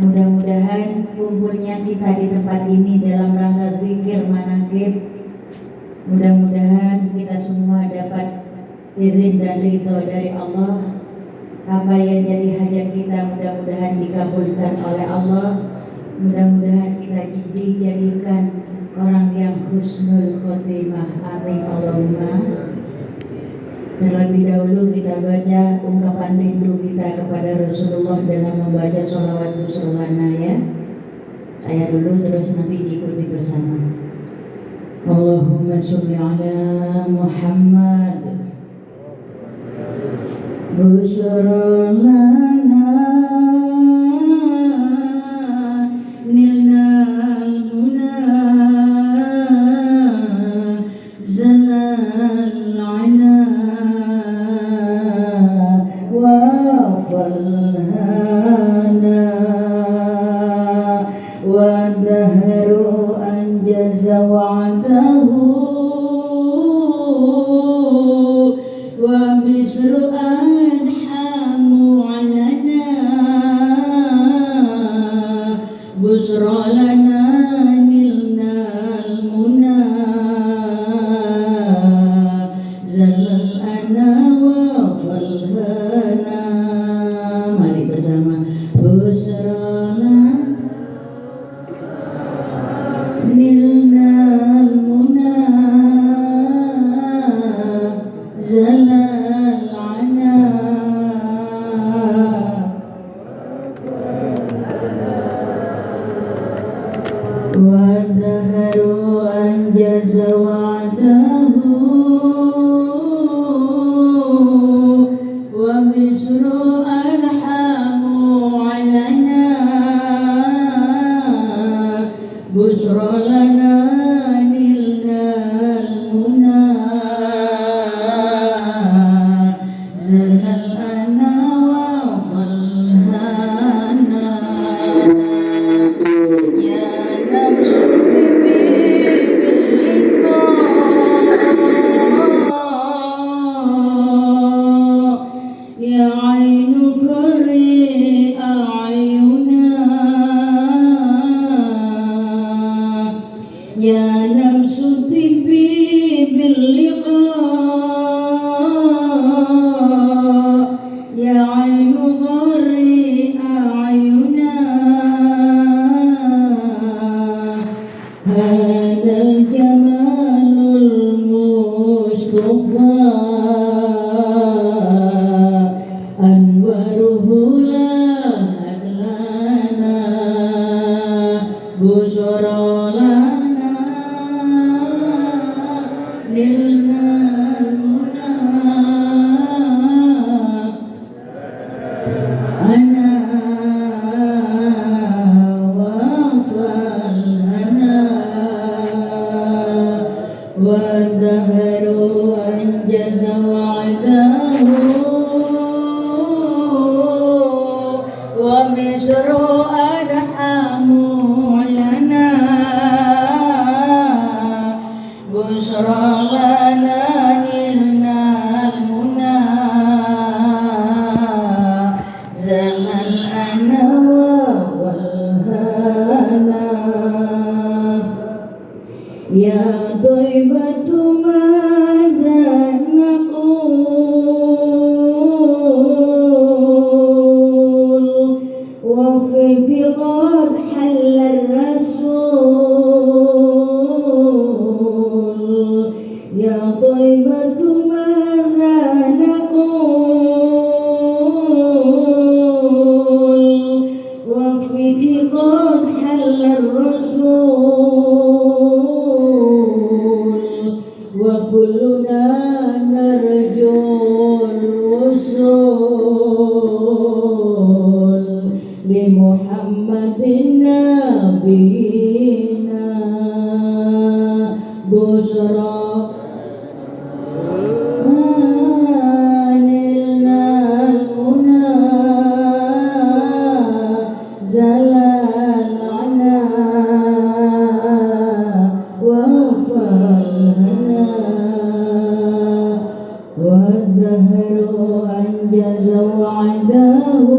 Mudah-mudahan kumpulnya kita di tempat ini dalam rangka zikir manaqib, mudah-mudahan kita semua dapat izin dan ridho dari Allah. Apa yang jadi hajat kita mudah-mudahan dikabulkan oleh Allah. Mudah-mudahan kita dijadikan orang yang husnul khotimah. Amin Allahumma. Terlebih dahulu kita baca ungkapan rindu kita kepada Rasulullah dengan membaca sholawat Rasulullah ya. Saya dulu terus nanti diikuti bersama. Allahumma sholli ala Muhammad. Busyra lana nilnal muna zalal ana wa falhana wa dahru anjaza wa'dahu wa bisru busra lana nilnal muna zalal ana wa falhana. Mari bersama. Busra lana nilnal muna zalal ana wadahru anjaza wa'dahu wa bisru alhamu alana busra lana nilnal muna zalal ana wa falhana ya wadahru anjaza wa'dahu wa bisru adhamu lana busra lana nilnal muna zalal ana wa falhana ya Thaibatu madza naqul wa fi qad halla rasul ya Thaibatu madza naqul wa fi qad halla rasul wa kulluna narjul wusul li Muhammadin nabiyina busra nilnal muna zalal ana wa falhana wadahru anjaza wa'dahu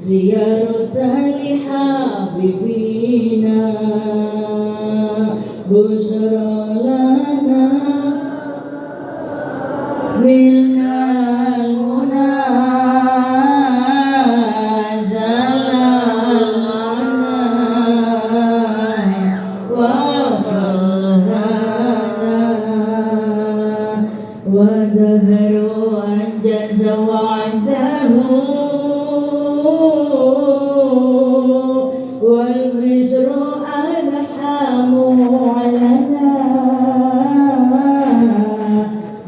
زيارة لحبيبنا بشرى لنا نلنا المنى زلالنا وفرحنا ودهر أنجز وعده والبشر ألحم علينا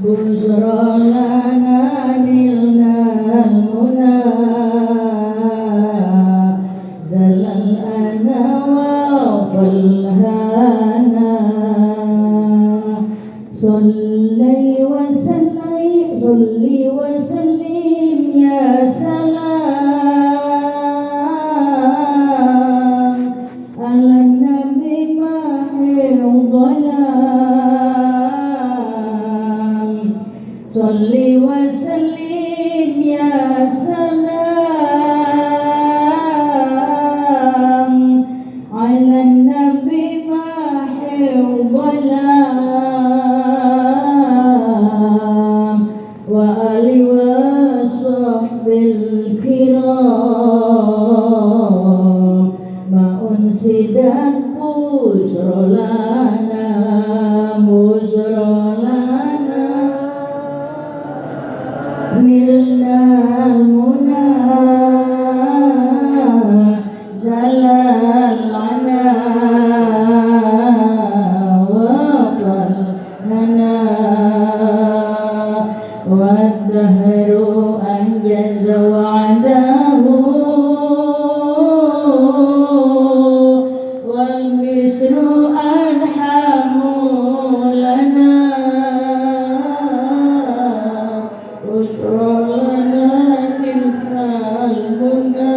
بشرى لنا نلنا المنى زل الأنا وفلهانا صلي وسلم يا سلام على النبي محي الظلام صلي وسلم يا سلام على النبي محي الظلام وآله وصحبه الكرام ما أنسدت بشرى لنا نلنا المنى زلال عنا وفرحنا والدهر أنجز وعده والبشر ألحم لنا بشرى لنا نلنا المنى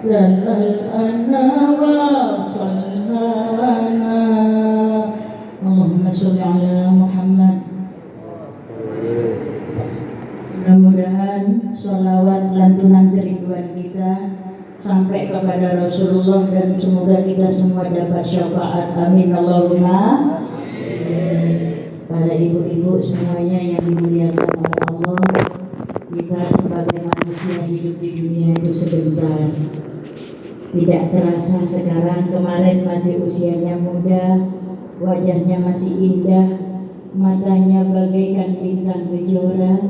زل الأنا وفرحنا اللهم صل على Muhammad. Mudah-mudahan sholawat lantunan kerinduan kita sampai kepada Rasulullah dan semoga kita semua dapat syafaat. Amin Allahumma. Para ibu-ibu semuanya yang dimuliakan oleh Allah, kita sebagai manusia hidup di dunia itu sebentar. Tidak terasa sekarang, kemarin masih usianya muda, wajahnya masih indah, matanya bagaikan bintang kejora,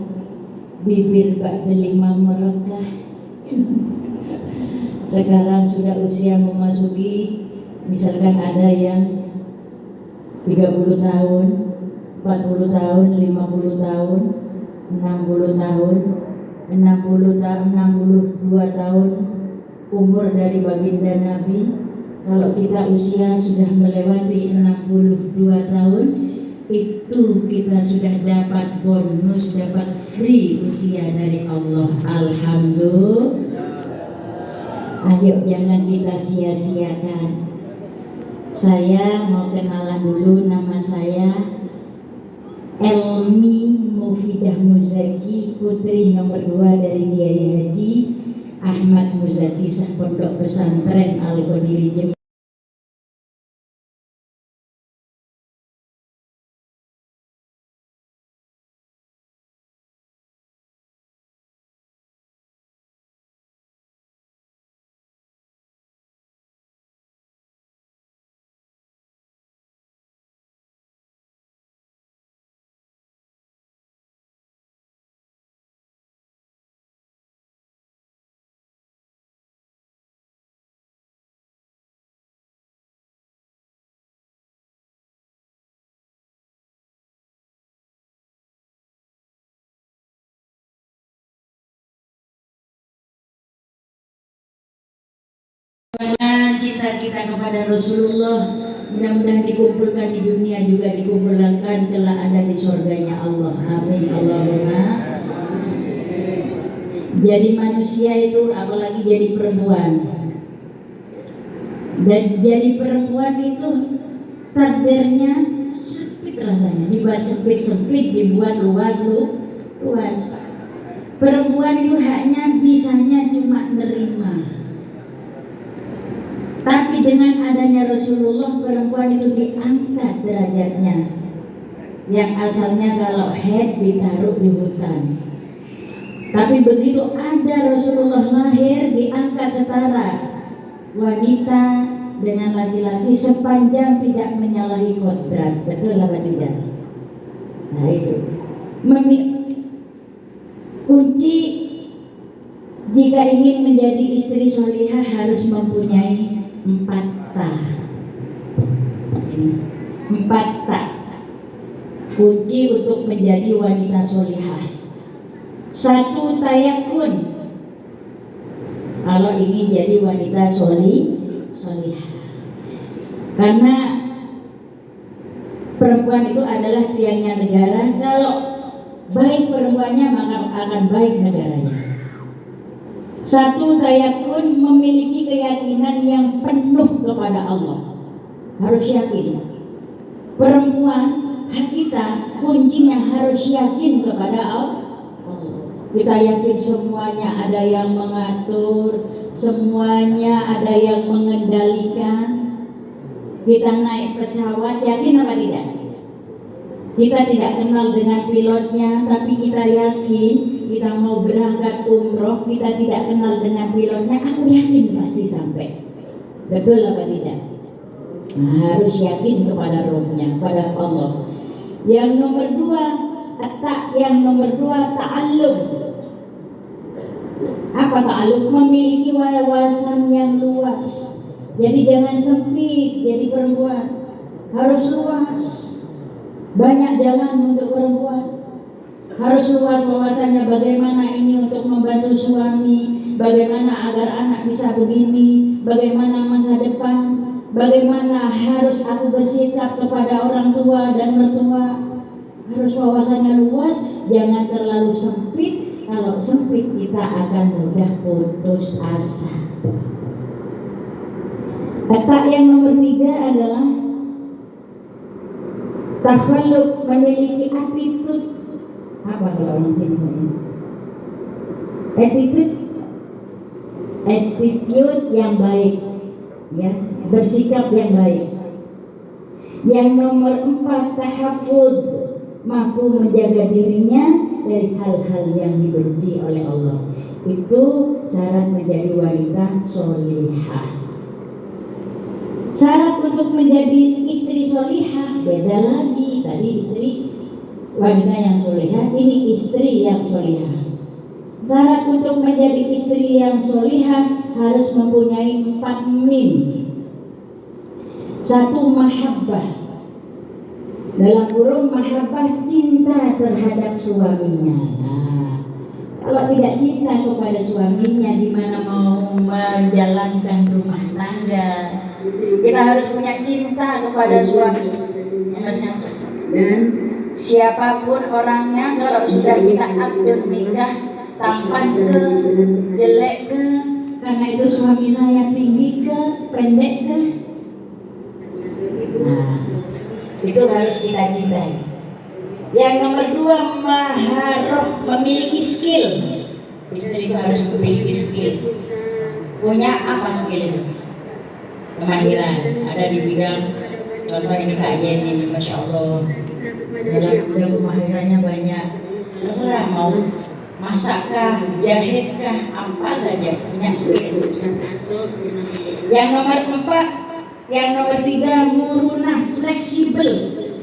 bibir bak delima merekah. Sekarang sudah usia memasuki, misalkan ada yang 30 tahun, 40 tahun, 50 tahun, 60 tahun, 62 tahun umur dari baginda Nabi. Kalau kita usia sudah melewati 62 tahun, itu kita sudah dapat bonus, dapat free usia dari Allah. Alhamdulillah. Ayo jangan kita sia-siakan. Saya mau kenalan dulu, nama saya Elmi Mufidah Muzaki, putri nomor 2 dari Kiai Haji Ahmad Muzaki, Pondok Pesantren Al-Qadiri Jember. Cita kita kepada Rasulullah mudah-mudahan dikumpulkan di dunia, juga dikumpulkan kelak ada di surganya Allah. Amin Allahumma. Jadi manusia itu, apalagi jadi perempuan, dan jadi perempuan itu takdirnya sempit rasanya, dibuat sempit-sempit, dibuat luas luas. Perempuan itu haknya bisanya cuma nerima. Tapi dengan adanya Rasulullah, perempuan itu diangkat derajatnya. Yang asalnya kalau head ditaruh di hutan. Tapi begitu ada Rasulullah lahir, diangkat setara. Wanita dengan laki-laki sepanjang tidak menyalahi kodrat. Betul apa tidak? Nah itu kunci jika ingin menjadi istri solihah harus mempunyai 4 ta. 4 ta kunci untuk menjadi wanita solihah. 1, tayakun. Kalau ingin jadi wanita solihah, karena perempuan itu adalah tiangnya negara. Kalau baik perempuannya maka akan baik negaranya. 1, tayakun, memiliki keyakinan yang penuh kepada Allah. Harus yakin. Perempuan kita kuncinya harus yakin kepada Allah. Kita yakin semuanya ada yang mengatur, semuanya ada yang mengendalikan. Kita naik pesawat, yakin apa tidak? Kita tidak kenal dengan pilotnya, tapi kita yakin. Kita mau berangkat umroh, kita tidak kenal dengan pilotnya, aku yakin pasti sampai. Betul apa tidak? Nah, harus yakin kepada rohnya, kepada Allah. Yang nomor 2, ta'allum. Apa ta'allum? Memiliki wawasan yang luas. Jadi jangan sempit jadi perempuan, harus luas. Banyak jalan untuk perempuan. Harus luas wawasannya, bagaimana ini untuk membantu suami, bagaimana agar anak bisa begini, bagaimana masa depan, bagaimana harus aku bersikap kepada orang tua dan mertua. Harus wawasannya luas, jangan terlalu sempit. Kalau sempit kita akan mudah putus asa. Kata yang nomor 3 adalah takhalluk, memiliki attitude. Apa kalau orang Cina? Attitude yang baik, ya, bersikap yang baik. Yang nomor 4, tahafud, mampu menjaga dirinya dari hal-hal yang dibenci oleh Allah. Itu syarat menjadi wanita solihah. Syarat untuk menjadi istri solihah beda lagi. Tadi istri wanita yang solihah, ini istri yang solihah. Syarat untuk menjadi istri yang solihah harus mempunyai 4 mim. 1, mahabbah. Dalam kurung mahabbah, cinta terhadap suaminya. Nah, kalau tidak cinta kepada suaminya, gimana mau menjalankan rumah tangga? Kita harus punya cinta kepada suami. Nomor 1. Dan siapapun orangnya, kalau sudah kita akad nikah, tampan ke, jelek ke, karena itu suami saya tinggi ke, pendek ke, nah, itu harus kita cintai. Yang nomor 2, maharoh, memiliki skill. Istri itu harus memiliki skill. Punya apa skill itu? Kemahiran. Ada di bidang, contoh ini Kak Yen ini, Masya Allah, dalam bidang kemahirannya banyak. Terserah mau masakkah, jahitkah, apa saja punya skill. Yang nomor 3, murunah, fleksibel,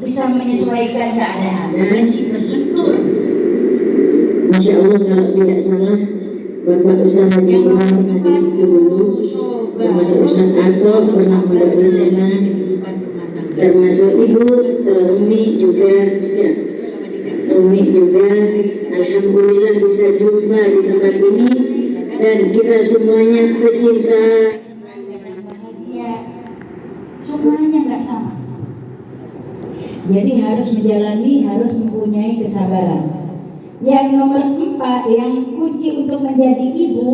bisa menyesuaikan keadaan, fleksibel, lentur. Masya Allah, kalau tidak salah Bapak Ustaz Haji Muhammad di situ dulu, termasuk Ustaz Arto pernah melihat di sana, termasuk Ibu Umi juga, alhamdulillah bisa jumpa di tempat ini, dan kita semuanya pecinta. Semuanya nggak sama. Jadi harus menjalani, harus mempunyai kesabaran. Yang nomor 4, yang kunci untuk menjadi ibu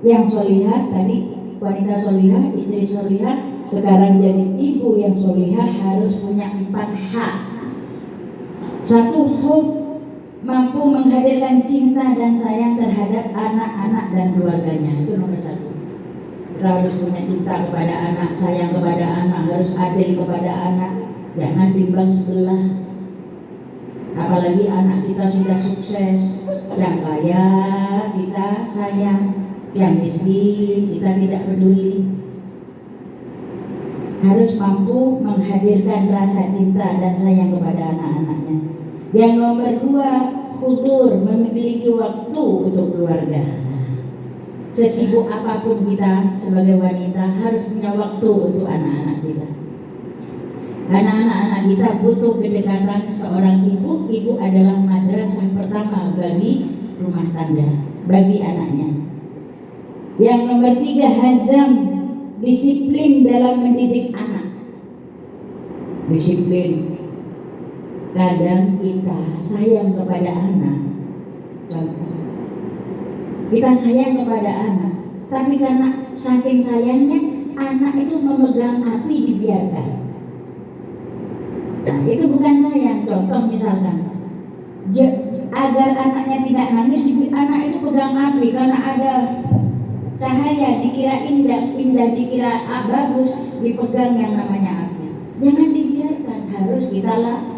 yang solihah, tadi wanita solihah, istri solihah, sekarang jadi ibu yang solihah harus punya 4 hak. 1, hub, mampu menghadirkan cinta dan sayang terhadap anak-anak dan keluarganya. Itu nomor satu. Kita harus punya cinta kepada anak, sayang kepada anak, harus adil kepada anak, jangan timbang sebelah. Apalagi anak kita sudah sukses, yang kaya kita sayang, yang miskin kita tidak peduli. Harus mampu menghadirkan rasa cinta dan sayang kepada anak-anaknya. Yang nomor dua, khudur, memiliki waktu untuk keluarga. Sesibuk apapun kita sebagai wanita harus punya waktu untuk anak-anak kita. Karena anak-anak kita butuh kedekatan seorang ibu. Ibu adalah madrasah pertama bagi rumah tangga, bagi anaknya. Yang nomor tiga, hazam, disiplin dalam mendidik anak. Disiplin. Kadang kita sayang kepada anak. Contoh, kita sayang kepada anak, tapi karena saking sayangnya anak itu memegang api dibiarkan. Nah, itu bukan sayang. Contoh misalkan, agar anaknya tidak nangis, anak itu pegang api karena ada cahaya, dikira indah, dikira bagus, dipegang yang namanya api. Jangan dibiarkan, harus kita larang.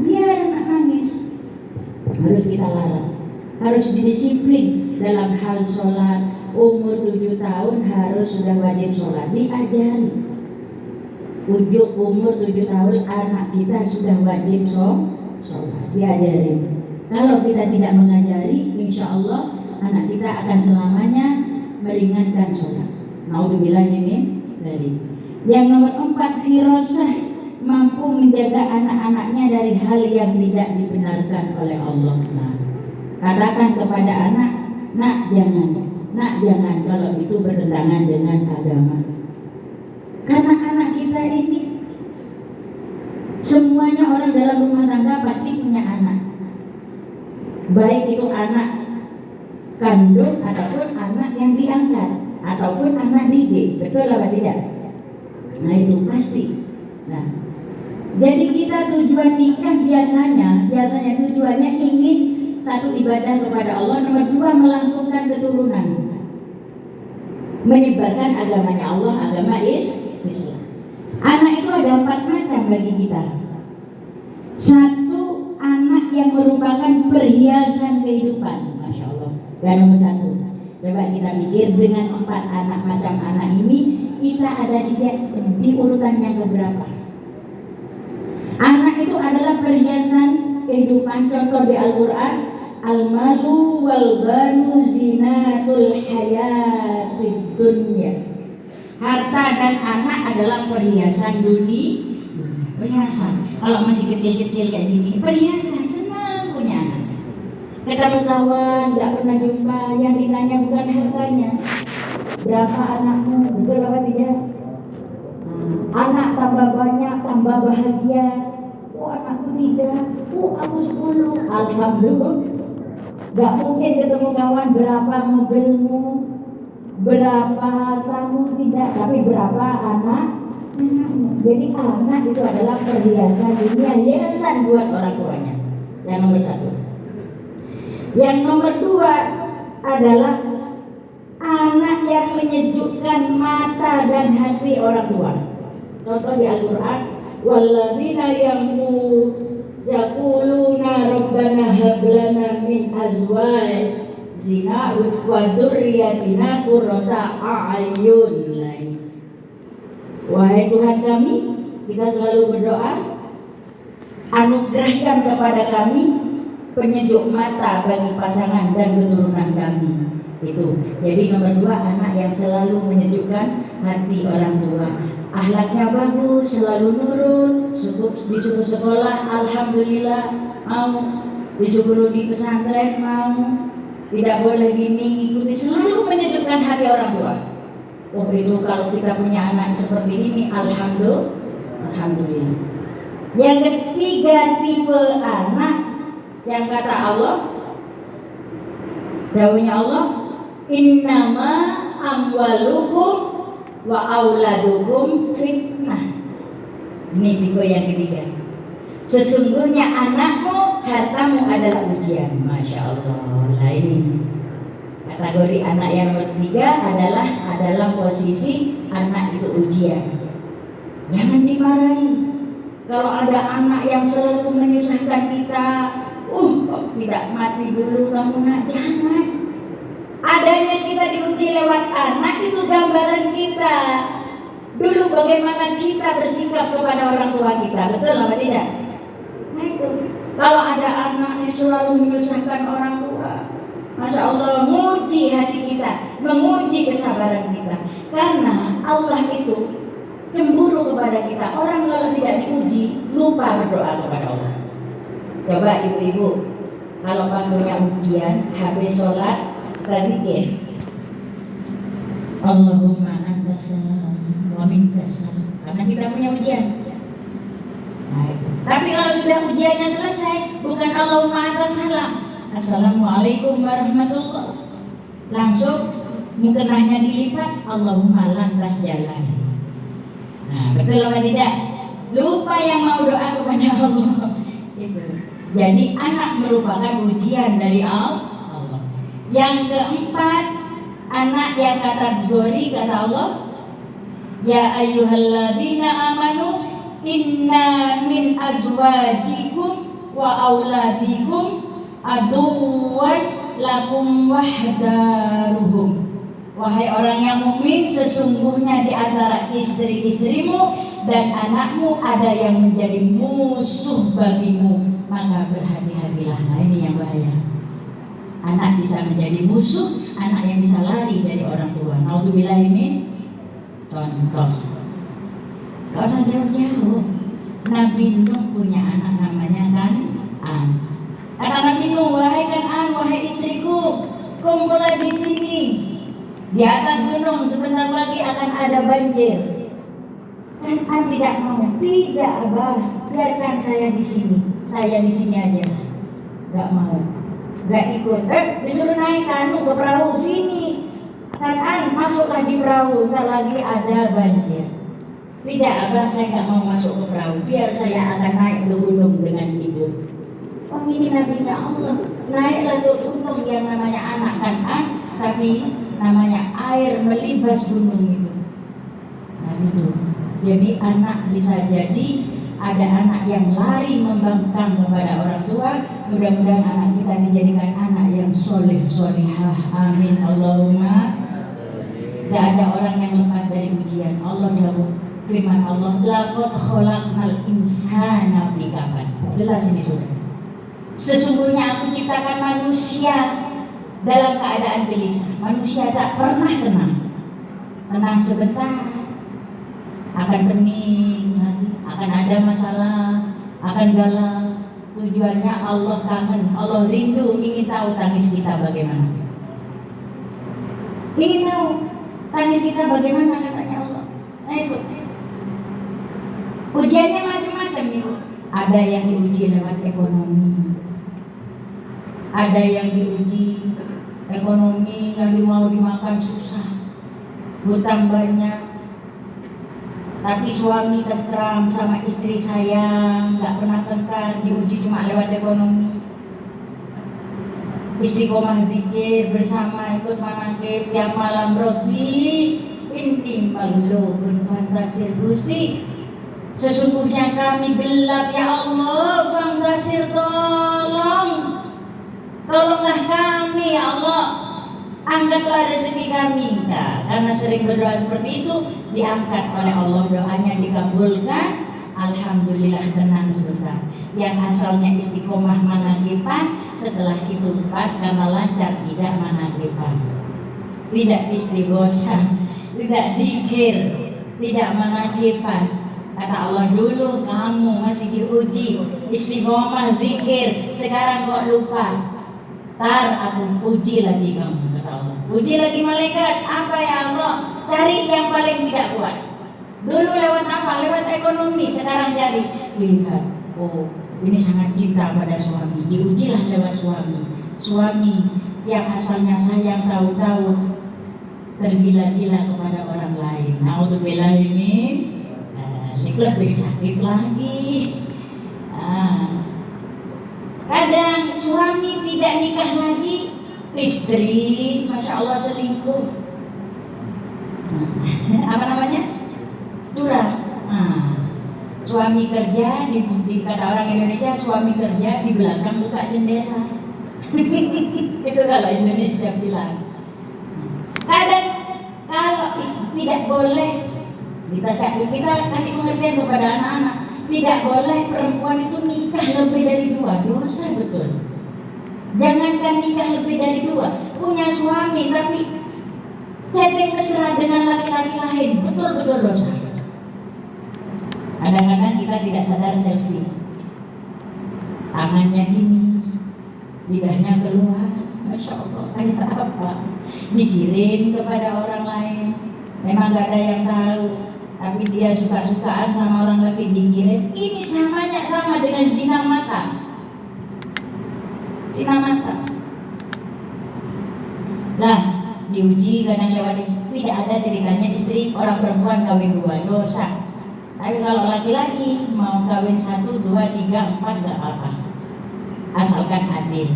Biar anak nangis, harus kita larang. Harus didisiplin dalam hal sholat. Umur 7 tahun harus sudah wajib sholat, diajari. Ujuk umur 7 tahun anak kita sudah wajib sholat, diajari. Kalau kita tidak mengajari, insya Allah anak kita akan selamanya meringankan sholat. Naudzubillah min dzalik. Yang nomor 4, firasah, mampu menjaga anak-anaknya dari hal yang tidak dibenarkan oleh Allah. Nah, katakan kepada anak, nak jangan kalau itu bertentangan dengan agama. Karena anak kita ini semuanya orang dalam rumah tangga pasti punya anak. Baik itu anak kandung ataupun anak yang diangkat ataupun anak didik, betul apa tidak? Nah itu pasti. Nah, jadi kita tujuan nikah biasanya tujuannya ingin satu, ibadah kepada Allah, nomor 2 melangsungkan keturunan, menyebarkan agamanya Allah, agama Islam. Anak itu ada 4 macam bagi kita. 1, anak yang merupakan perhiasan kehidupan, masya Allah. Dan nomor 1, coba kita pikir dengan 4 anak macam anak ini, kita ada di urutan yang keberapa? Anak itu adalah perhiasan kehidupan. Contoh di Al-Quran, al-malu wal banu zinatul hayatid dunya. Harta dan anak adalah perhiasan dunia. Perhiasan. Kalau masih kecil-kecil kayak gini, perhiasan, senang punya anak. Ketemu kawan, nggak pernah jumpa, yang ditanya bukan hartanya, berapa anakmu, betul apa tidak? Anak tambah banyak, tambah bahagia. Oh anakku 3, oh aku 10, alhamdulillah. Gak mungkin ketemu kawan berapa mobilmu, berapa hartamu, tidak, tapi berapa anakmu. Jadi anak itu adalah perhiasan dunia, hiasan buat orang tuanya. Yang nomor 1. Yang nomor 2 adalah anak yang menyejukkan mata dan hati orang tua. Contoh di Al-Quran, walladzina yaquluna rabbana hab lana min azwajina wa dzurriyyatina qurrata a'yun. Wahai Tuhan kami, kita selalu berdoa, anugerahkan kepada kami penyejuk mata bagi pasangan dan keturunan kami. Itu. Jadi nomor 2, anak yang selalu menyejukkan hati orang tua. Akhlaknya bagus, selalu nurut, disuruh sekolah, alhamdulillah mau, disuruh di pesantren mau, tidak boleh gini, ikuti, selalu menyejukkan hati orang tua. Oh itu kalau kita punya anak seperti ini, alhamdulillah. Yang ketiga, tipe anak yang kata Allah, dawuhnya Allah, innama amwalukum wa auladukum fitnah. Ini tipe yang ketiga. Sesungguhnya anakmu, hartamu adalah ujian. Masya Allah. Nah ini kategori anak yang nomor 3 adalah dalam posisi anak itu ujian. Jangan dimarahi. Kalau ada anak yang selalu menyusahkan kita, kok tidak mati dulu kamu nak? Jangan. Adanya kita diuji lewat anak itu gambaran kita. Dulu bagaimana kita bersikap kepada orang tua kita, betul apa tidak? Nah itu. Kalau ada anak yang selalu menyusahkan orang tua, Masya Allah, menguji hati kita, menguji kesabaran kita. Karena Allah itu cemburu kepada kita. Orang kalau tidak diuji, lupa berdoa kepada Allah. Coba ibu-ibu, kalau pas punya ujian, habis sholat, berzikir, Allahumma antas salam wa minkas salam. Karena kita punya ujian. Nah, tapi kalau sudah ujiannya selesai, bukan Allahumma antas salam, Assalamualaikum warahmatullah, langsung mukenahnya dilipat, Allahumma lantas jalan. Nah, betul apa tidak? Lupa yang mau doa kepada Allah. Itu. Jadi anak merupakan ujian dari Allah. Yang keempat, anak yang kategori kata Allah, ya ayyuhalladzina amanu inna min azwajikum wa auladikum aduwan lakum wahdaruhum. Wahai orang yang mukmin, sesungguhnya di antara istri-istrimu dan anakmu ada yang menjadi musuh bagimu, maka berhati-hatilah. Nah ini yang bahaya. Anak bisa menjadi musuh, anak yang bisa lari dari orang tua. Naudzubillah ini contoh. Gak usah jauh-jauh. Nabi Nuh punya anak namanya Kan'an. Kata Nabi Nuh, wahai Kan'an, wahai istriku, kumpullah di sini. Di atas gunung sebentar lagi akan ada banjir. Kan'an tidak mau. Tidak, Abah, biarkan saya di sini. Saya di sini aja. Gak mau. Gak ikut. Disuruh naik ke perahu sini. Kan'an masuklah di perahu. Ntar lagi ada banjir. Tidak, Abah, saya gak mau masuk ke perahu. Biar saya akan naik ke gunung dengan ibu. Oh ini nabinya Allah. Naiklah ke gunung yang namanya anak Kan'an, tapi namanya air melibas gunung itu. Nah itu. Jadi anak bisa jadi ada anak yang lari membangkang kepada orang tua. Mudah-mudahan anak kita dijadikan anak yang soleh solihah. Amin Allahumma. Gak ada orang yang lepas dari ujian. Allah dawuh firman Allah, laqad khalaqnal insana fi kabad. Jelas ini sudah. Sesungguhnya aku ciptakan manusia dalam keadaan gelisah. Manusia tak pernah tenang. Tenang sebentar, akan bening lagi, akan ada masalah, akan galau. Tujuannya Allah kangen, Allah rindu, ingin tahu tangis kita bagaimana. Ingin tahu tangis kita bagaimana, katanya Allah. Nah itu. Ujiannya macam-macam ibu. Ada yang diuji lewat ekonomi. Ada yang diuji ekonomi, yang mau dimakan susah, hutang banyak, tapi suami tentram sama istri sayang, nggak pernah tengkar, diuji cuma lewat ekonomi. Istiqomah zikir bersama, ikut manaqib tiap malam, Robbi ini maghlubun fantasir Gusti, sesungguhnya kami gelap ya Allah, fantasir tolonglah kami ya Allah, angkatlah rezeki kami. Nah, karena sering berdoa seperti itu, diangkat oleh Allah, doanya dikabulkan. Alhamdulillah, tenang sebentar. Yang asalnya istiqomah manaqiban, setelah itu pas karena lancar tidak manaqiban, tidak istighosah, tidak dzikir, tidak manaqiban. Kata Allah, dulu kamu masih diuji istiqomah dzikir, sekarang kok lupa. Tar aku uji lagi kamu, kata Allah. Uji lagi malaikat. Apa ya Allah? Cari yang paling tidak kuat. Dulu lewat apa? Lewat ekonomi. Sekarang cari. Lihat, oh ini sangat cinta pada suami. Diujilah lewat suami. Suami yang asalnya sayang, tahu-tahu tergila-gila kepada orang lain. Naudzubillah ini lebih sakit lagi. Kan Kadang suami tidak nikah lagi, istri Masya Allah selingkuh. Apa namanya? Curang. Suami kerja, di kata orang Indonesia, suami kerja di belakang buka jendela. Itu kalau Indonesia bilang. Kadang kalau tidak boleh, kita kasih pengertian kepada anak-anak, tidak boleh perempuan itu nikah lebih dari 2, dosa betul. Jangankan nikah lebih dari 2, punya suami tapi chatting mesra dengan laki-laki lain, betul-betul dosa. Kadang-kadang kita tidak sadar selfie, tangannya gini, lidahnya keluar, Masya Allah, kayak apa? Dikirim kepada orang lain, memang gak ada yang tahu, tapi dia suka-sukaan sama orang lagi dikirim. Ini sama dengan zina mata. Zina mata. Nah, diuji kadang lewat itu. Tidak ada ceritanya istri orang perempuan kawin 2, dosa. Tapi kalau laki-laki mau kawin 1, 2, 3, 4 gak apa-apa, asalkan adil.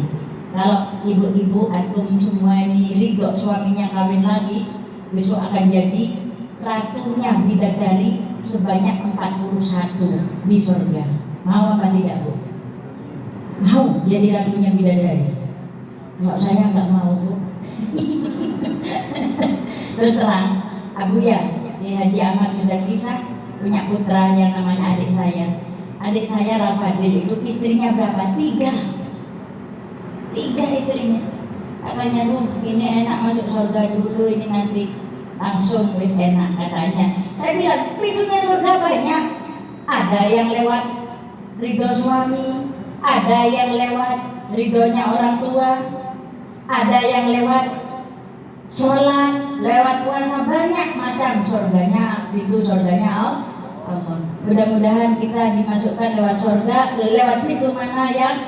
Kalau ibu-ibu antum semua ini ridho suaminya kawin lagi, besok akan jadi ratunya bidadari sebanyak 41 di surga. Mau apa tidak, Bu? Mau jadi ratunya bidadari? Kalau saya nggak mau, Bu. Terus terang, Abu ya, di Haji Ahmad Muzak Kisah punya putra yang namanya adik saya. Adik saya Rafadil itu istrinya berapa? 3 istrinya. Katanya, Bu, ini enak masuk surga dulu, ini nanti langsung wis enak katanya. Saya bilang, pintunya surga banyak. Ada yang lewat ridho suami, ada yang lewat ridhonya orang tua, ada yang lewat sholat, lewat puasa, banyak macam surganya, pintu surganya Allah. Mudah-mudahan kita dimasukkan lewat surga, lewat pintu mana yang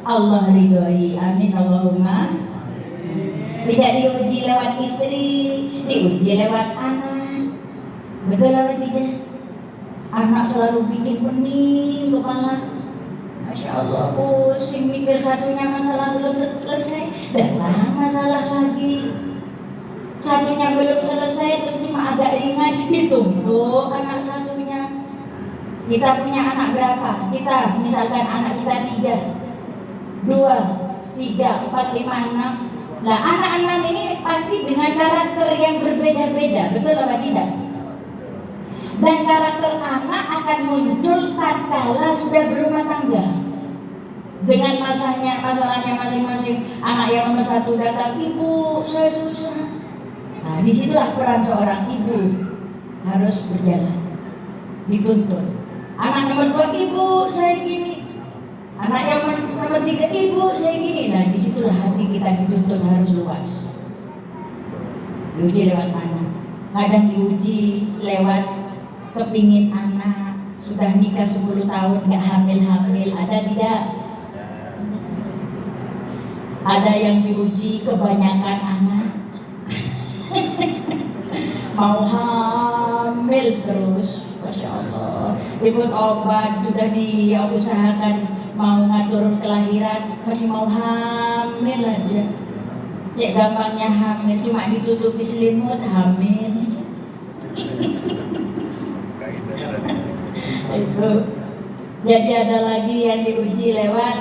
Allah ridhoi. Amin Allahumma. Tidak diuji lewat istri, diuji lewat anak. Betul apa tidak? Anak selalu bikin pening kepala. Masya Allah, pusing mikir satunya masalah belum selesai, dan masalah lagi. Satunya belum selesai, itu cuma agak ringan, ditumpuk anak satunya. Kita punya anak berapa? Kita misalkan anak kita 3, 2, 3, 4, 5, 6. Nah, anak-anak ini pasti dengan karakter yang berbeda-beda, betul apa tidak? Dan karakter anak akan muncul tatkala sudah berumah tangga. Dengan masalahnya masing-masing. Anak yang nomor 1 datang, Ibu, saya susah. Nah, disitulah peran seorang ibu harus berjalan, dituntun. Anak nomor 2, Ibu, saya gini. Anak yang nomor 3, Ibu, saya gini. Nah, disitulah hati kita dituntut harus luas. Diuji lewat mana? Kadang diuji lewat kepingin anak. Sudah nikah 10 tahun, gak hamil-hamil. Ada tidak? Ada yang diuji kebanyakan anak. Mau hamil terus, Masya Allah. Ikut obat, sudah diusahakan mau ngatur kelahiran, masih mau hamil aja. Cek gampangnya hamil, cuma ditutupi selimut hamil. Itu. Jadi ada lagi yang diuji lewat,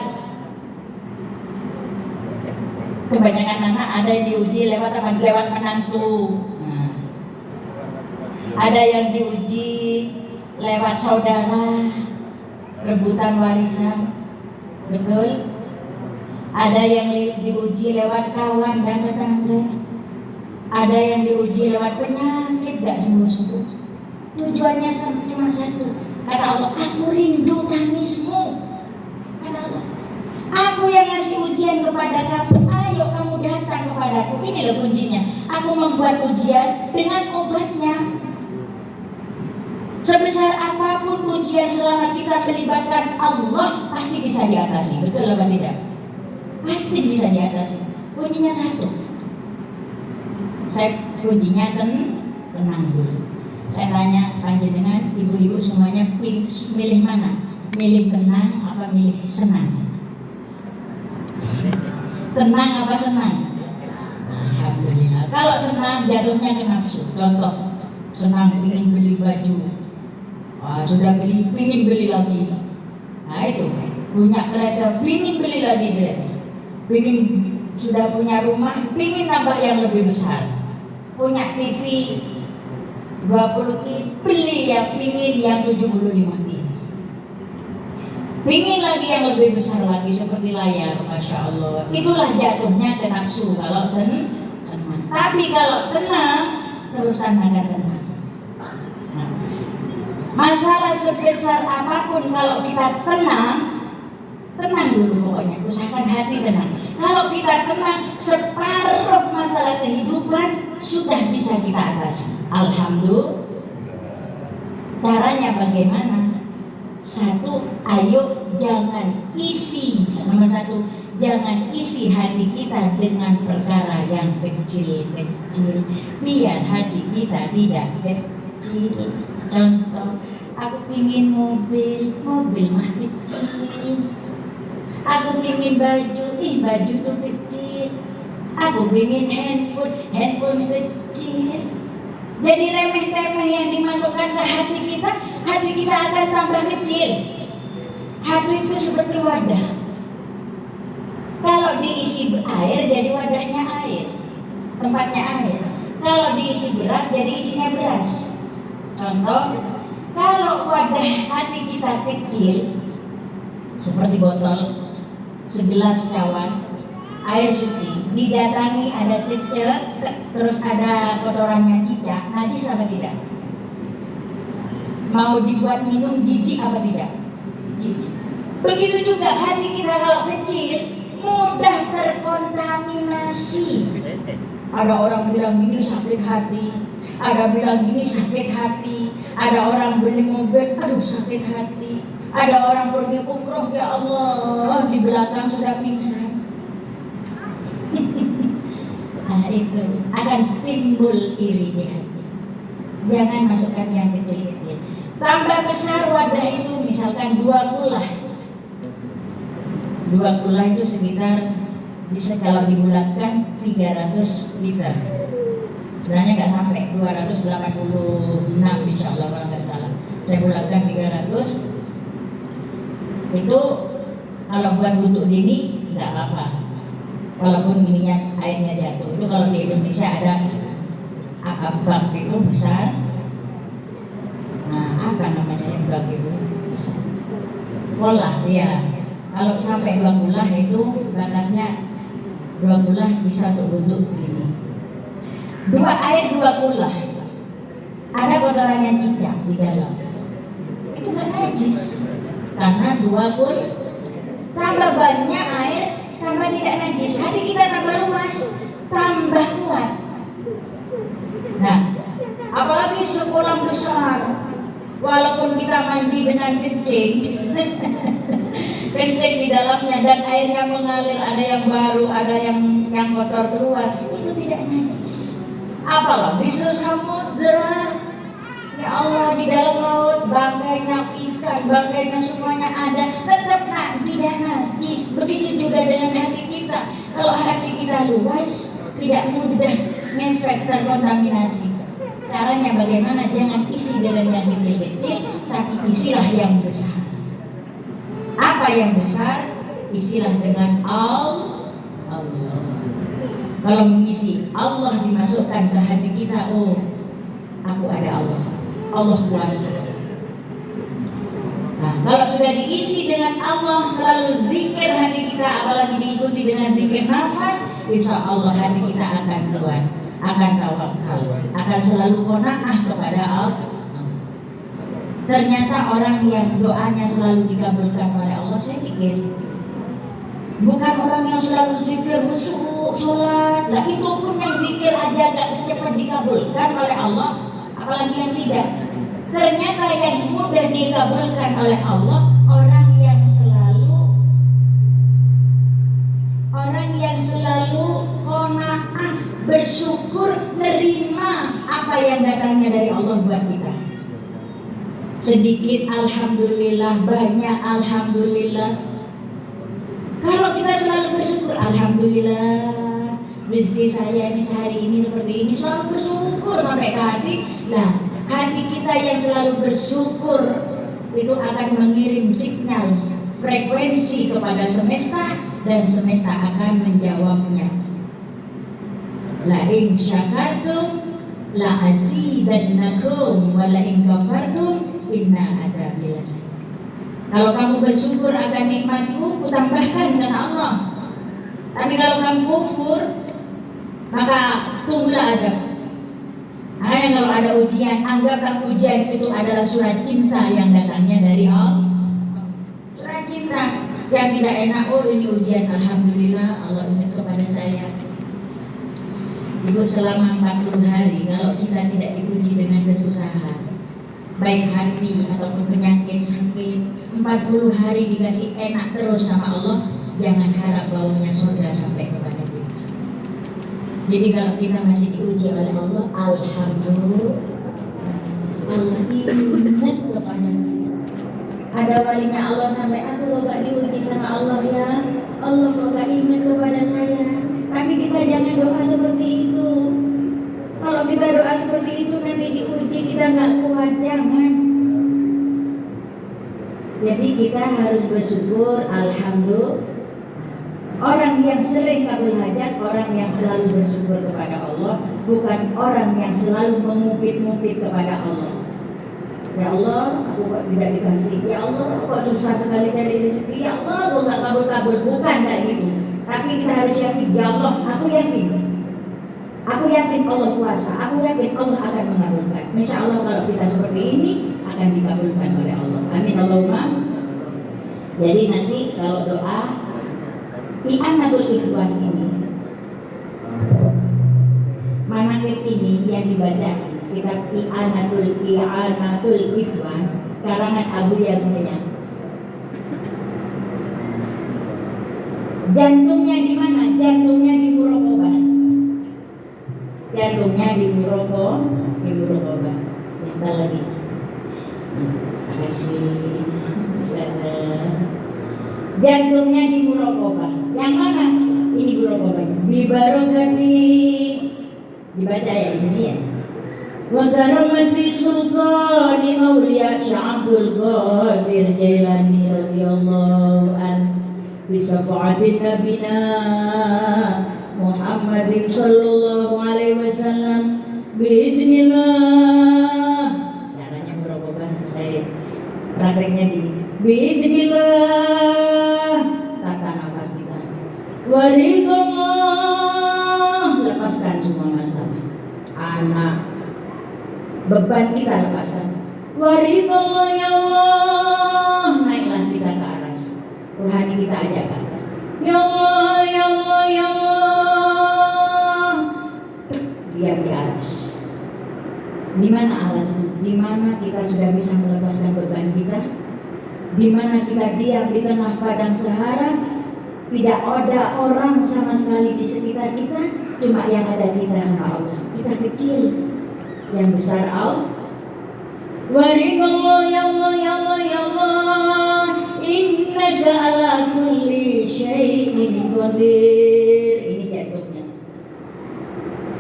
kebanyakan anak ada yang diuji lewat apa? Lewat menantu. Nah. Ada yang diuji lewat saudara, rebutan warisan. Betul? Ada yang diuji lewat kawan dan tetangga. Ada yang diuji lewat penyakit gak sembuh-sembuh. Tujuannya cuma satu. Kata Allah, aku rindu tangismu. Kata Allah, aku yang ngasih ujian kepada kamu. Ayo kamu datang kepadaku. Ini loh kuncinya. Aku membuat ujian dengan obatnya. Sebesar apapun ujian, selama kita melibatkan Allah, pasti bisa diatasi. Betul apa tidak? Pasti bisa diatasi. Kuncinya satu. Kuncinya tenang dulu. Saya tanya panjenengan, ibu-ibu semuanya milih mana? Milih tenang apa milih senang? Tenang apa senang? Alhamdulillah. Kalau senang jatuhnya ke nafsu. Contoh, senang ingin beli baju, sudah beli, ingin beli lagi. Nah itu, punya kereta, ingin beli lagi kereta. Ingin sudah punya rumah, ingin nambah yang lebih besar. Punya TV 20 inch, beli yang ingin yang 75 inch. Pingin lagi yang lebih besar lagi seperti layar, Masya Allah. Itulah jatuhnya ke nafsu kalau senang. Tapi kalau tenang, terusan akan tenang. Nah, masalah sebesar apapun kalau kita tenang, tenang dulu pokoknya. Usahakan hati tenang. Kalau kita tenang, separuh masalah kehidupan sudah bisa kita atasi. Alhamdulillah. Caranya bagaimana? Satu, ayo jangan isi, nomor satu, jangan isi hati kita dengan perkara yang kecil-kecil, biar hati kita tidak kecil. Contoh, aku pingin mobil mah kecil. Aku pingin baju, baju tuh kecil. Aku pingin handphone kecil. Jadi remeh-temeh yang dimasukkan ke hati kita akan tambah kecil. Hati itu seperti wadah. Kalau diisi air, jadi wadahnya air, tempatnya air. Kalau diisi beras, jadi isinya beras. Contoh, kalau wadah hati kita kecil, seperti botol, segelas cawan, air suci, didatangi ada cecek, terus ada kotorannya cicak, najis apa tidak? Mau dibuat minum jijik apa tidak? Jijik. Begitu juga hati kita kalau kecil, mudah terkontaminasi. Ada orang bilang gini sakit hati, ada bilang gini sakit hati, ada orang beli mobil, aduh sakit hati, ada orang pergi umroh, ya Allah, di belakang sudah pingsan. Nah itu akan timbul iri di hati. Jangan masukkan yang kecil-kecil. Tambah besar wadah itu, misalkan 2 kulah. 2 kulah itu sekitar bisa kalau dibulatkan 300 liter. Sebenarnya nggak sampai 286 insya Allah kalau nggak salah. Saya bulatkan 300. Itu kalau buat wudhu dini nggak apa-apa. Walaupun ininya airnya jatuh. Itu kalau di Indonesia ada bak itu besar. Nah, apa namanya yang bak itu? Kolah, ya. Kalau sampai 2 kulah itu batasnya 2 kulah bisa untuk wudhu begini. 2 air 2 kulah. Ada kotoran yang cicak di dalam. Itu nggak najis. Karena 2 kul tambah banyak air, tambah tidak najis, hati kita tambah luas, tambah kuat. Nah, apalagi sekolah besar, walaupun kita mandi dengan kencing, kencing di dalamnya dan airnya mengalir, ada yang baru, ada yang kotor keluar, itu tidak najis. Apalagi samudera, ya Allah, di dalam laut bangkainya ikan, bangkainya semuanya ada, tetap tidak najis. Begitu juga dengan hati kita. Kalau hati kita luas, tidak mudah ngefek terkontaminasi. Caranya bagaimana? Jangan isi dengan yang kecil-kecil, tapi isilah yang besar. Apa yang besar? Isilah dengan Allah. Kalau mengisi Allah dimasukkan ke hati kita, oh, aku ada Allah. Allah kuasa. Nah, kalau sudah diisi dengan Allah, selalu zikir hati kita, apalagi diikuti dengan zikir nafas, insya Allah hati kita akan kuat, akan tawakal, akan selalu qanaah kepada Allah. Ternyata orang yang doanya selalu dikabulkan oleh Allah, saya pikir bukan orang yang selalu zikir khusyuk, sholat. Nah, itu pun yang zikir aja gak cepat dikabulkan oleh Allah, apalagi yang tidak. Ternyata yang mudah dikabulkan oleh Allah orang yang selalu qanaah, bersyukur, nerima apa yang datangnya dari Allah buat kita. Sedikit alhamdulillah, banyak alhamdulillah. Kalau kita kita selalu bersyukur, alhamdulillah rezeki saya ini sehari ini seperti ini, selalu bersyukur sampai ke hati. Nah, hati kita yang selalu bersyukur itu akan mengirim signal frekuensi kepada semesta, dan semesta akan menjawabnya. La in syakartum la azidannakum wa la in kafartum inna adzabi lasyadid. Kalau kamu bersyukur akan nikmatku, kutambahkan kata Allah. Tapi kalau kamu kufur, maka tunggulah adab. Makanya kalau ada ujian, anggaplah ujian itu adalah surat cinta yang datangnya dari Allah. Surat cinta yang tidak enak, oh ini ujian, alhamdulillah Allah ingat kepada saya. Ibu, selama 40 hari kalau kita tidak diuji dengan kesusahan, baik hati ataupun penyakit, sakit, 40 hari dikasih enak terus sama Allah, jangan harap baunya surga sampai kepada kita. Jadi kalau kita masih diuji oleh Allah, alhamdulillah, Allah ingat kepada kita. Ada walinya Allah sampai, aku kok gak diuji sama Allah ya, Allah kok gak ingat kepada saya. Tapi kita jangan doa seperti itu. Kalau kita doa seperti itu nanti diuji kita gak kuat, jangan. Jadi kita harus bersyukur, alhamdulillah. Orang yang sering kabul hajat, orang yang selalu bersyukur kepada Allah, bukan orang yang selalu mengupit-ngupit kepada Allah. Ya Allah, aku kok tidak dikasih. Ya Allah, kok susah sekali cari rezeki. Ya Allah, aku gak kabul-kabul. Bukan kayak gitu. Tapi kita harus yakin, ya Allah, aku yakin. Aku yakin Allah kuasa. Aku yakin Allah akan mengabulkan. Insya Allah kalau kita seperti ini akan dikabulkan oleh Allah. Amin Allahumma. Jadi nanti kalau doa i'anatul ikhwan ini, manakib ini yang dibaca kitab i'anatul ikhwan karangan Abu Yazid. Jantungnya di mana? Jantungnya di Muraqabah. Jantungnya di Muraqabah. Kita lagi. Terima kasih. Jantungnya di Muraqabah. Yang mana? Ini Muraqabahnya. Bi barakati. Dibaca ya di sini ya. Wa karamati sultani auliya Syekh Abdul Qadir Jailani radhiyallahu anhu. Bisafa'atin nabina Muhammadin sallallahu alaihi wasallam biidznillah. Caranya Muraqabah saya prakteknya di biidznillah. Tata nafas kita. Waridullah, lepaskan semua masalah. Anak, beban kita lepaskan. Waridullah ya Allah, naiklah kita ke atas. Rohani kita ajak ke atas. Ya Allah, ya Allah, ya Allah. Diam di atas. Di mana alasnya? Di mana kita sudah bisa melepaskan beban kita? Di mana kita diam di tengah padang Sahara, tidak ada orang sama sekali di sekitar kita, cuma yang ada kita sama Allah. Kita kecil, yang besar Allah. Waridullah ya Allah, ya Allah, ya Allah. Innaka ala kulli syai'in qadir. Ini jantungnya.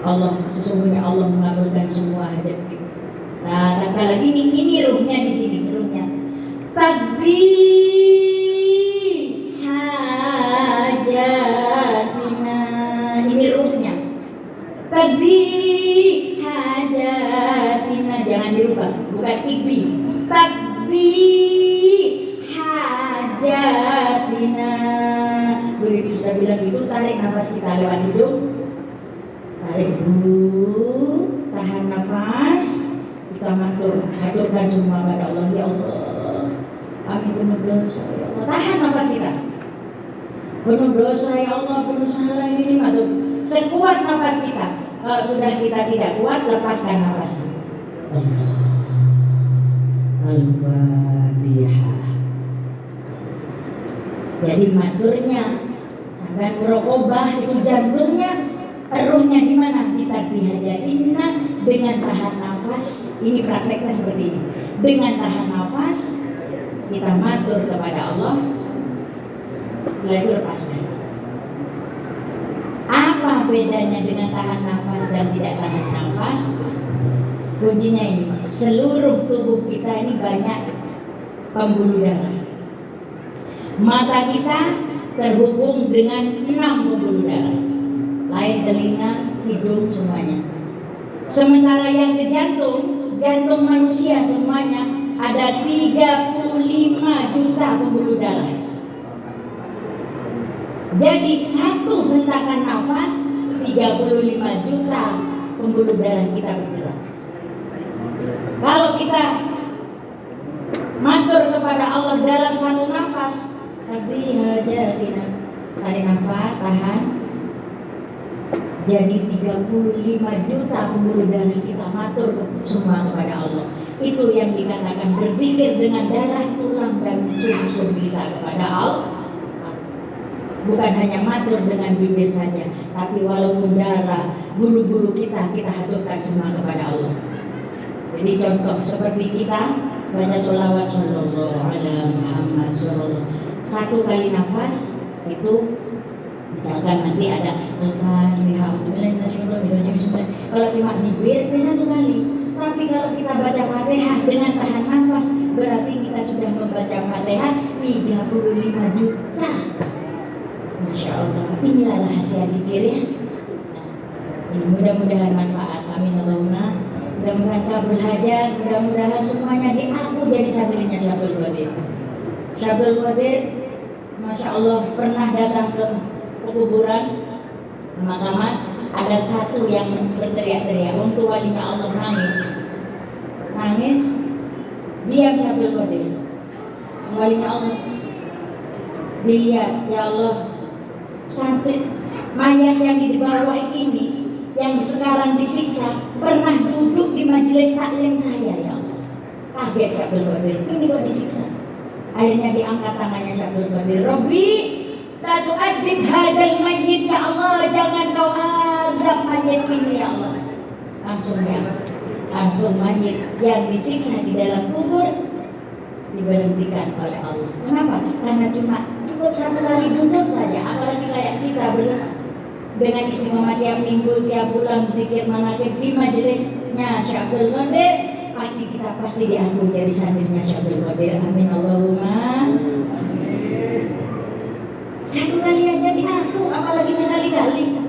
Allah, sesungguhnya Allah mengabulkan semua hajat kita. Nah, kata lagi ini ruhnya di sini, ruhnya. Taqdi hajatina. Ini ruhnya. Taqdi hajatina, jangan dirubah, bukan ikbi. Taqdi hajatina. Begitu sudah bilang gitu, tarik nafas kita lewat hidung. Tarik dulu, tahan nafas, kita haturkan semua pada Allah. Ya Allah, kami penuh dosa ya Allah. Tahan nafas kita. Penuh dosa ya Allah, penuh salah ini matur. Sekuat nafas kita. Kalau sudah kita tidak kuat, lepaskan nafasnya. Allah. Al-Fatihah. Jadi maturnya sampai Muraqabah itu jantungnya, ruhnya di mana? Kita dihajatinna dengan tahan nafas. Ini prakteknya seperti ini. Dengan tahan nafas kita matur kepada Allah. Setelah itu lepaskan. Apa bedanya dengan tahan nafas dan tidak tahan nafas? Kuncinya ini, seluruh tubuh kita ini banyak pembuluh darah. Mata kita terhubung dengan 6 pembuluh darah, lain telinga, hidung, semuanya. Sementara yang ke jantung manusia semuanya ada 35 juta pembuluh darah. Jadi satu hentakan nafas 35 juta pembuluh darah kita bergerak. Kalau kita matur kepada Allah dalam satu nafas, tadi hajatina, tarik nafas, tahan. Jadi 35 juta pembuluh darah kita matur semua kepada Allah. Itu yang dikatakan berzikir dengan darah, tulang dan sum-sum kita kepada Allah. Bukan hanya matur dengan bibir saja, tapi walaupun darah, bulu-bulu kita haturkan semua kepada Allah. Jadi contoh seperti kita baca sholawat sallallahu ala Muhammad sallallahu. Satu kali nafas itu misalkan nanti ada Al-Fatihah, kalau cuma bibir ini satu kali. Tapi kalau kita baca Fatihah dengan tahan nafas, berarti kita sudah membaca Fatihah 35 juta. Masya Allah, inilah rahasia zikir ya. Ini mudah-mudahan manfaat. Amin Allahumma. Mudah-mudahan kabul hajat. Mudah-mudahan semuanya diaku jadi santrinya Syabdul Qadir. Syabdul Qadir, Masya Allah, pernah datang ke kuburan pemakaman. Ada satu yang berteriak-teriak untuk walinya Allah, nangis. Diam Syabdul Qadir. Walinya Allah dilihat, ya Allah, sampai mayat yang di bawah ini yang sekarang disiksa pernah duduk di majelis taklim saya, ya Allah. Kaget Syabdul Qadir, ini kok disiksa. Akhirnya diangkat tangannya Syabdul Qadir, Rabbi la tu'adzib hadal mayyit, ya Allah, jangan kau adab mayit ini, ya Allah. Langsung mayit yang disiksa di dalam kubur diberhentikan oleh Allah. Kenapa? Karena cukup satu kali duduk saja. Apalagi kayak kita dengan istiqomah tiap minggu, tiap bulan zikir manaqib di majelisnya Syabdul Qadir, pasti diaku jadi santrinya Syabdul Qadir. Amin Allahumma. Satu kali aja diaku, apalagi berkali-kali.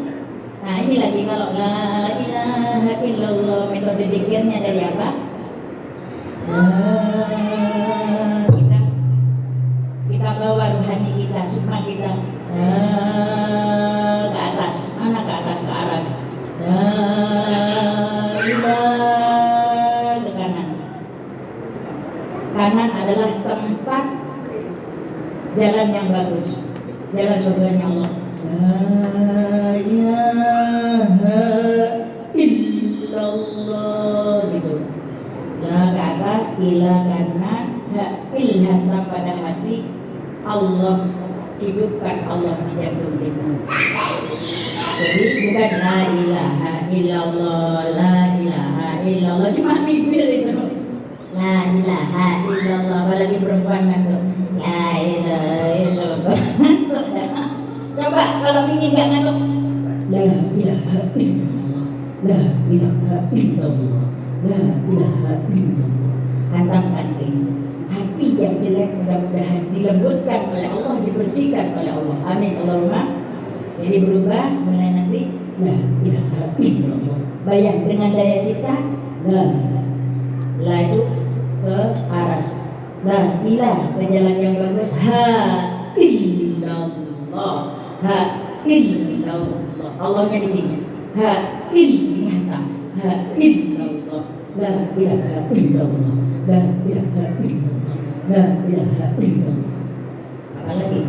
Nah ini lagi kalau la ilaha illallah, metode zikirnya dari apa? Kita bawa rohani kita, supaya kita ke atas, mana ke atas, ke aras, ke kanan. Kanan adalah tempat jalan yang bagus, jalan surganya Allah. La ilaha illallah, gitu. La ke atas, ila kanan, ilham pada hati, Allah, hidupkan Allah di jantung kita. Jadi bukan la ilaha illallah, la ilaha illallah cuma bibir itu. La ilaha illallah, apalagi perempuan kan tuh. La ilaha illallah. Coba kalau ingin nggak ngantuk. La ilaha illallah, la ilaha illallah, la ilaha illallah. Hantamkan ini. Hati yang jelek mudah-mudahan dilembutkan oleh Allah, dibersihkan oleh Allah. Amin Allahumma. Jadi berubah mulai nanti la ilaha illallah. Bayang dengan daya cipta, la itu ke aras, la ilah ke jalan yang bagus, ha illallah, ha illallah. Allahnya di sini. Ha illallah, ha illallah, la ilaha illallah, la ilaha illallah, la ilaha illallah. Apalagi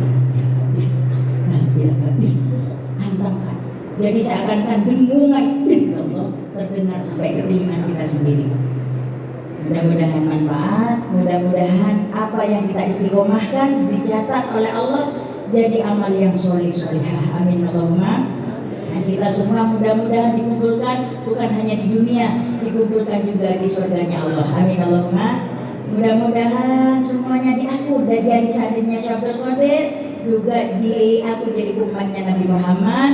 la ilaha illallah. Hantamkan. Jadi seakan-akan dengungan Allah terdengar sampai ke telinga kita sendiri. Mudah-mudahan manfaat, mudah-mudahan apa yang kita istiqomahkan dicatat oleh Allah jadi amal yang soleh-solehah. Amin Allahumma. Dan kita semua mudah-mudahan dikumpulkan bukan hanya di dunia, dikumpulkan juga di surganya Allah. Amin Allahumma. Mudah-mudahan semuanya diaku dan jadi santrinya Syabdul Qadir, juga diaku jadi umatnya Nabi Muhammad,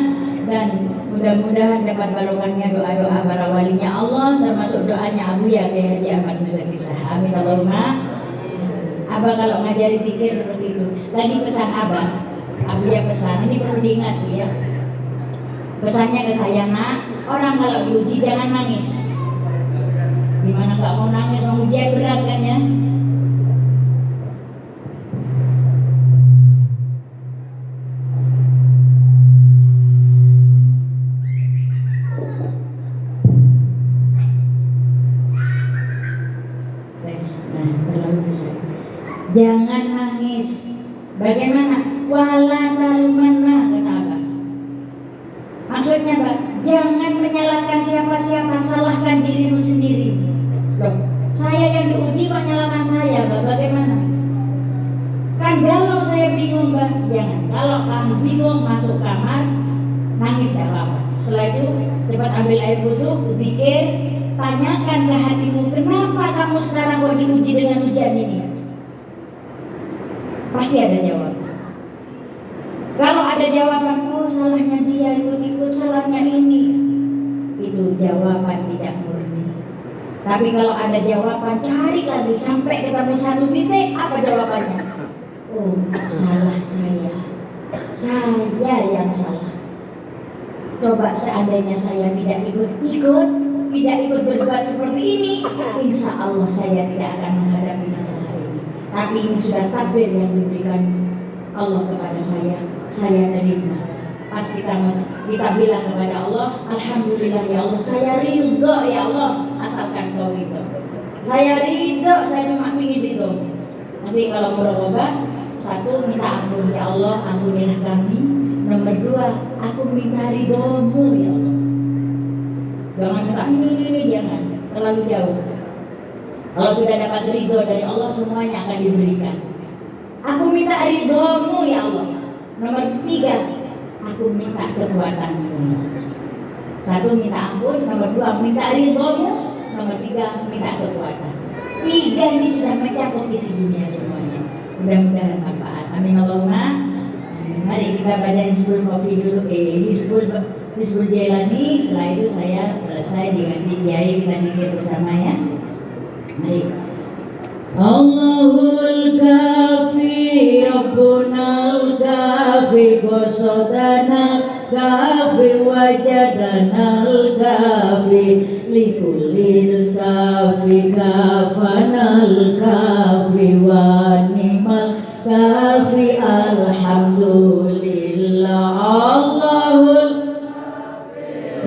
dan Mudah-mudahan dapat barokahnya doa-doa para walinya Allah, termasuk doanya Abu ya Kiai Haji Ahmad Musa Kisah. Amin Allahumma. Abah kalau ngajari tikir seperti itu. Tadi pesan Abah, Abu ya pesan, ini perlu diingat ya. Pesannya ke saya, nak, orang kalau diuji jangan nangis. Gimana nggak mau nangis, mau ujian berat kan ya? Jangan nangis. Bagaimana? Wala talumanna, kata Abah. Maksudnya, Mbak, jangan menyalahkan siapa-siapa, salahkan dirimu sendiri. Loh, saya yang diuji kok nyalahkan saya, Mbak? Bagaimana? Kan kalau saya bingung, Mbak, jangan. Kalau kamu bingung, masuk kamar, nangis gak apa-apa. Setelah itu cepat ambil air wudhu, pikir, tanyakan ke hatimu, kenapa kamu sekarang kok diuji dengan ujian ini? Pasti ada jawaban. Kalau ada jawaban, oh salahnya dia, ikut-ikut, salahnya ini, itu jawaban tidak murni. Tapi kalau ada jawaban, cari lagi sampai ketemu satu titik, apa jawabannya? Oh, salah saya yang salah. Coba seandainya saya tidak ikut-ikut, tidak ikut berbuat seperti ini, insya Allah saya tidak akan menghadapi masalah ini. Tapi ini sudah takdir yang diberikan Allah kepada saya terima. Pas kita bilang kepada Allah, alhamdulillah ya Allah, saya ridho ya Allah, asalkan kau ridho. Saya ridho, saya cuma ingin ridho. Nanti kalau muraqabah, satu, minta ampun ya Allah, ampunilah kami. Nomor dua, aku minta ridhomu ya Allah. Jangan minta ini, jangan, terlalu jauh. Kalau sudah dapat ridho dari Allah, semuanya akan diberikan. Aku minta ridhomu ya Allah. Nomor tiga, aku minta kekuatanmu. Satu, minta ampun. Nomor dua, minta ridhomu. Nomor tiga, minta kekuatan. Tiga ini sudah mencakup isi dunia semuanya. Mudah-mudahan manfaat. Amin Allahumma. Mari kita baca Hizbul Khofi dulu. Hizbul Jailani. Setelah itu saya selesai dengan Kiai, kita mikir bersama ya. Mari. Allahul Kafi, Rabbunal Kafi, Qasadanal Kafi, Wajadanal Kafi, Likulil Kafi, Kafanal Kafi, Wa ni'mal Kafi, Alhamdulillah. Allahul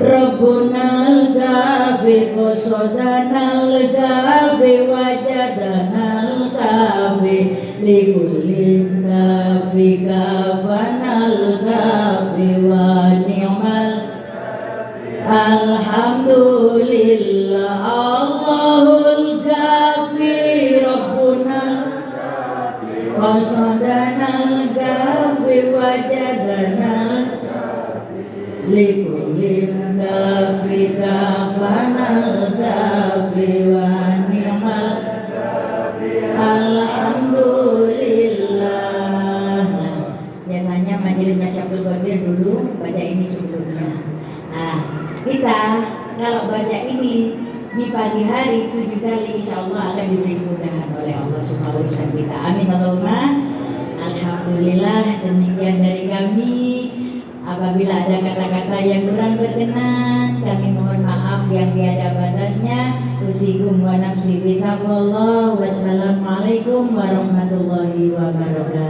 Rabbunal Kafi, Qasadanal Kafi, Wajadanal Kafi, Likulil Kafi, Kafanal Kafi, Wa ni'mal Alhamdulillah. Allahul Kafi, Rabbunal Qasadanal Kafi, Wajadanal Likulil Kafi, Kafanal Kafi, Wa ni'mal Alhamdulillah. Nah, biasanya majelisnya Syabul Qadir dulu baca ini sebelumnya. Nah, kita kalau baca ini di pagi hari 7 kali, insya Allah akan diberi kemudahan oleh Allah semua urusan kita. Amin Allahumma. Alhamdulillah. Demikian dari kami. Apabila ada kata-kata yang kurang berkenan, kami mohon maaf yang tiada batasnya. Usikum wa nafsi bitaqwallah. Wassalamualaikum warahmatullahi wabarakatuh.